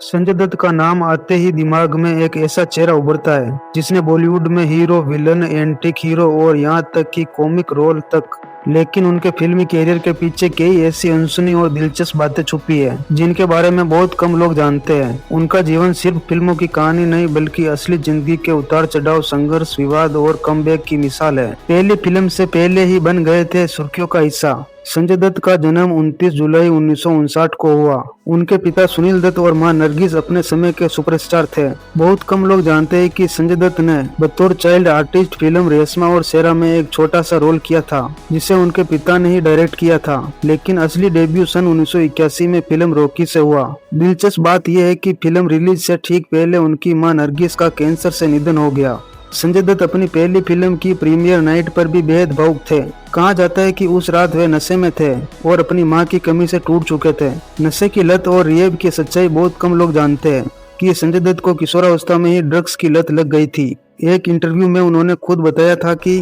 संजय दत्त का नाम आते ही दिमाग में एक ऐसा चेहरा उभरता है जिसने बॉलीवुड में हीरो, विलन, एंटिक हीरो और यहाँ तक कि कॉमिक रोल तक। लेकिन उनके फिल्मी कैरियर के पीछे कई ऐसी अनसुनी और दिलचस्प बातें छुपी है जिनके बारे में बहुत कम लोग जानते हैं। उनका जीवन सिर्फ फिल्मों की कहानी नहीं बल्कि असली जिंदगी के उतार चढ़ाव, संघर्ष, विवाद और कमबैक की मिसाल है। पहली फिल्म से पहले ही बन गए थे सुर्खियों का हिस्सा। संजय दत्त का जन्म 29 जुलाई 1959 को हुआ। उनके पिता सुनील दत्त और मां नरगिस अपने समय के सुपरस्टार थे। बहुत कम लोग जानते हैं कि संजय दत्त ने बतौर चाइल्ड आर्टिस्ट फिल्म रेशमा और शेरा में एक छोटा सा रोल किया था जिसे उनके पिता ने ही डायरेक्ट किया था। लेकिन असली डेब्यू सन 1981 में फिल्म रॉकी से हुआ। दिलचस्प बात यह है कि फिल्म रिलीज से ठीक पहले उनकी मां नरगिस का कैंसर से निधन हो गया। संजय दत्त अपनी पहली फिल्म की प्रीमियर नाइट पर भी बेहद भावुक थे। कहा जाता है कि उस रात वे नशे में थे और अपनी मां की कमी से टूट चुके थे। नशे की लत और रिहेब की सच्चाई बहुत कम लोग जानते हैं कि संजय दत्त को किशोरावस्था में ही ड्रग्स की लत लग गई थी। एक इंटरव्यू में उन्होंने खुद बताया था कि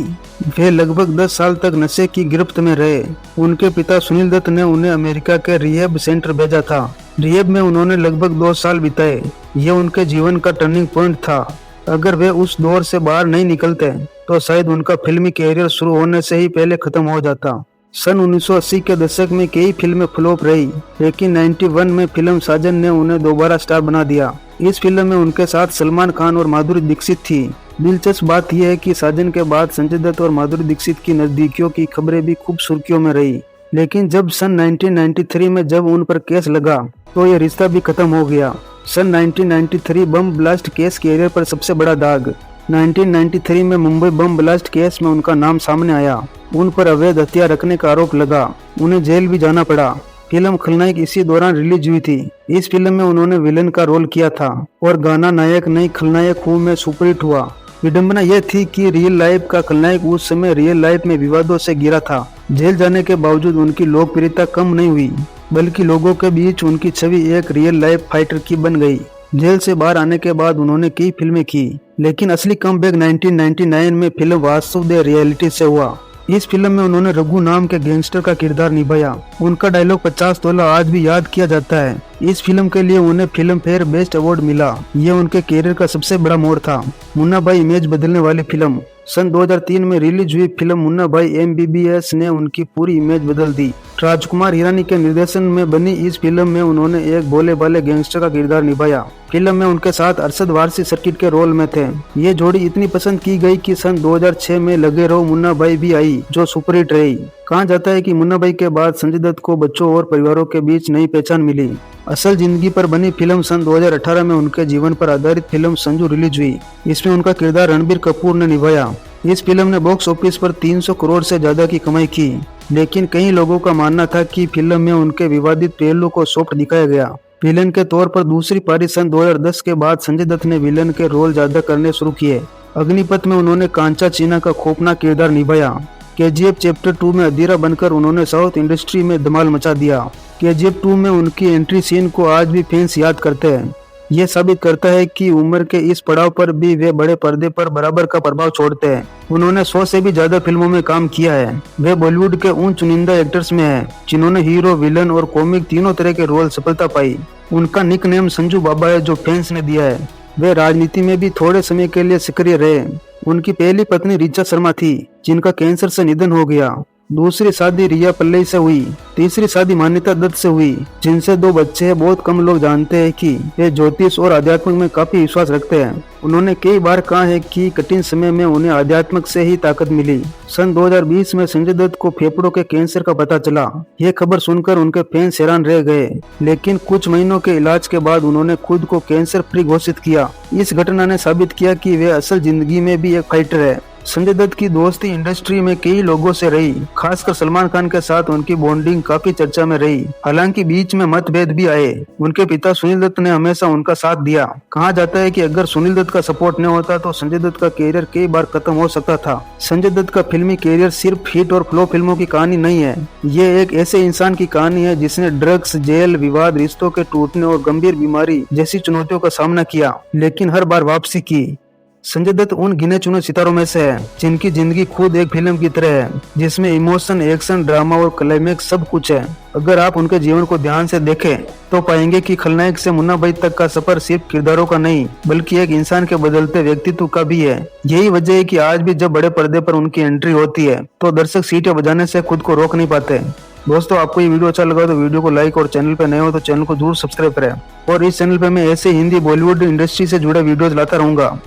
वे लगभग 10 साल तक नशे की गिरफ्त में रहे। उनके पिता सुनील दत्त ने उन्हें अमेरिका के रिहेब सेंटर भेजा था। रिहेब में उन्होंने लगभग 2 साल बिताए। यह उनके जीवन का टर्निंग पॉइंट था। अगर वे उस दौर से बाहर नहीं निकलते तो शायद उनका फिल्मी कैरियर शुरू होने से ही पहले खत्म हो जाता। सन 1980 के दशक में कई फिल्में फ्लॉप रही, लेकिन 91 में फिल्म साजन ने उन्हें दोबारा स्टार बना दिया। इस फिल्म में उनके साथ सलमान खान और माधुरी दीक्षित थी। दिलचस्प बात यह है कि साजन के बाद संजय दत्त और माधुरी दीक्षित की नजदीकियों की खबरें भी खूब सुर्खियों में रही। लेकिन जब सन 1993 में जब उन पर केस लगा तो यह रिश्ता भी खत्म हो गया। सन 1993 बम ब्लास्ट केस कैरियर पर सबसे बड़ा दाग। 1993 में मुंबई बम ब्लास्ट केस में उनका नाम सामने आया। उन पर अवैध हथियार रखने का आरोप लगा। उन्हें जेल भी जाना पड़ा। फिल्म खलनायक इसी दौरान रिलीज हुई थी। इस फिल्म में उन्होंने विलन का रोल किया था और गाना नायक नहीं खलनायक हूँ में सुपरहिट हुआ। विडंबना यह थी कि रियल लाइफ का खलनायक उस समय रियल लाइफ में विवादों से घिरा था। जेल जाने के बावजूद उनकी लोकप्रियता कम नहीं हुई, बल्कि लोगों के बीच उनकी छवि एक रियल लाइफ फाइटर की बन गई। जेल से बाहर आने के बाद उन्होंने कई फिल्में की, लेकिन असली कमबैक 1999 में फिल्म वासुदेव रियलिटी से हुआ। इस फिल्म में उन्होंने रघु नाम के गैंगस्टर का किरदार निभाया। उनका डायलॉग 50 तोला आज भी याद किया जाता है। इस फिल्म के लिए उन्हें फिल्म फेयर बेस्ट अवार्ड मिला। यह उनके कैरियर का सबसे बड़ा मोड़ था। मुन्ना भाई इमेज बदलने वाली फिल्म। सन 2003 में रिलीज हुई फिल्म मुन्ना भाई MBBS ने उनकी पूरी इमेज बदल दी। राजकुमार हिरानी के निर्देशन में बनी इस फिल्म में उन्होंने एक भोले भाले गैंगस्टर का किरदार निभाया। फिल्म में उनके साथ अरशद वारसी सर्किट के रोल में थे। ये जोड़ी इतनी पसंद की गई कि सन 2006 में लगे रहो मुन्ना भाई भी आई, जो सुपरहिट रही। कहा जाता है कि मुन्ना भाई के बाद संजय दत्त को बच्चों और परिवारों के बीच नई पहचान मिली। असल जिंदगी पर बनी फिल्म सन 2018 में उनके जीवन पर आधारित फिल्म संजू रिलीज हुई। इसमें उनका किरदार रणबीर कपूर ने निभाया। इस फिल्म ने बॉक्स ऑफिस पर 300 करोड़ से ज्यादा की कमाई की, लेकिन कई लोगों का मानना था कि फिल्म में उनके विवादित पहलू को सॉफ्ट दिखाया गया। विलन के तौर पर दूसरी पारी सन 2010 के बाद संजय दत्त ने विलन के रोल ज्यादा करने शुरू किए। अग्निपथ में उन्होंने कांचा चीना का खौफनाक किरदार निभाया। KGF चैप्टर 2 में अधीरा बनकर उन्होंने साउथ इंडस्ट्री में धमाल मचा दिया। KGF 2 में उनकी एंट्री सीन को आज भी फैंस याद करते हैं। यह साबित करता है कि उम्र के इस पड़ाव पर भी वे बड़े पर्दे पर बराबर का प्रभाव छोड़ते हैं। उन्होंने 100 से भी ज्यादा फिल्मों में काम किया है। वे बॉलीवुड के उन चुनिंदा एक्टर्स में हैं जिन्होंने हीरो, विलन और कॉमिक तीनों तरह के रोल सफलता पाई। उनका निकनेम संजू बाबा है, जो फैंस ने दिया है। वे राजनीति में भी थोड़े समय के लिए सक्रिय रहे। उनकी पहली पत्नी ऋचा शर्मा थी, जिनका कैंसर से निधन हो गया। दूसरी शादी रिया पल्लई से हुई। तीसरी शादी मान्यता दत्त से हुई, जिनसे 2 बच्चे हैं। बहुत कम लोग जानते हैं कि वे ज्योतिष और आध्यात्मिक में काफी विश्वास रखते हैं। उन्होंने कई बार कहा है कि कठिन समय में उन्हें आध्यात्मिक से ही ताकत मिली। सन 2020 में संजय दत्त को फेफड़ों के कैंसर का पता चला। यह खबर सुनकर उनके फैंस हैरान रह गए, लेकिन कुछ महीनों के इलाज के बाद उन्होंने खुद को कैंसर फ्री घोषित किया। इस घटना ने साबित किया कि वे असल जिंदगी में भी एक फाइटर है। संजय दत्त की दोस्ती इंडस्ट्री में कई लोगों से रही, खासकर सलमान खान के साथ उनकी बॉन्डिंग काफी चर्चा में रही। हालांकि बीच में मतभेद भी आए। उनके पिता सुनील दत्त ने हमेशा उनका साथ दिया। कहा जाता है कि अगर सुनील दत्त का सपोर्ट न होता तो संजय दत्त का कैरियर कई बार खत्म हो सकता था। संजय दत्त का फिल्मी कैरियर सिर्फ हिट और फ्लॉप फिल्मों की कहानी नहीं है। ये एक ऐसे इंसान की कहानी है जिसने ड्रग्स, जेल, विवाद, रिश्तों के टूटने और गंभीर बीमारी जैसी चुनौतियों का सामना किया, लेकिन हर बार वापसी की। संजय दत्त उन गिने चुने सितारों में से है जिनकी जिंदगी खुद एक फिल्म की तरह है, जिसमें इमोशन, एक्शन, ड्रामा और क्लाइमेक्स सब कुछ है। अगर आप उनके जीवन को ध्यान से देखें तो पाएंगे कि खलनायक से मुन्ना भाई तक का सफर सिर्फ किरदारों का नहीं बल्कि एक इंसान के बदलते व्यक्तित्व का भी है। यही वजह है कि आज भी जब बड़े पर्दे पर उनकी एंट्री होती है तो दर्शक सीटें बजाने से खुद को रोक नहीं पाते। दोस्तों, आपको ये वीडियो अच्छा लगा तो वीडियो को लाइक और चैनल पर नए हो तो चैनल को जरूर सब्सक्राइब करें। और इस चैनल पे मैं ऐसे हिंदी बॉलीवुड इंडस्ट्री से जुड़े वीडियोज लाता रहूंगा।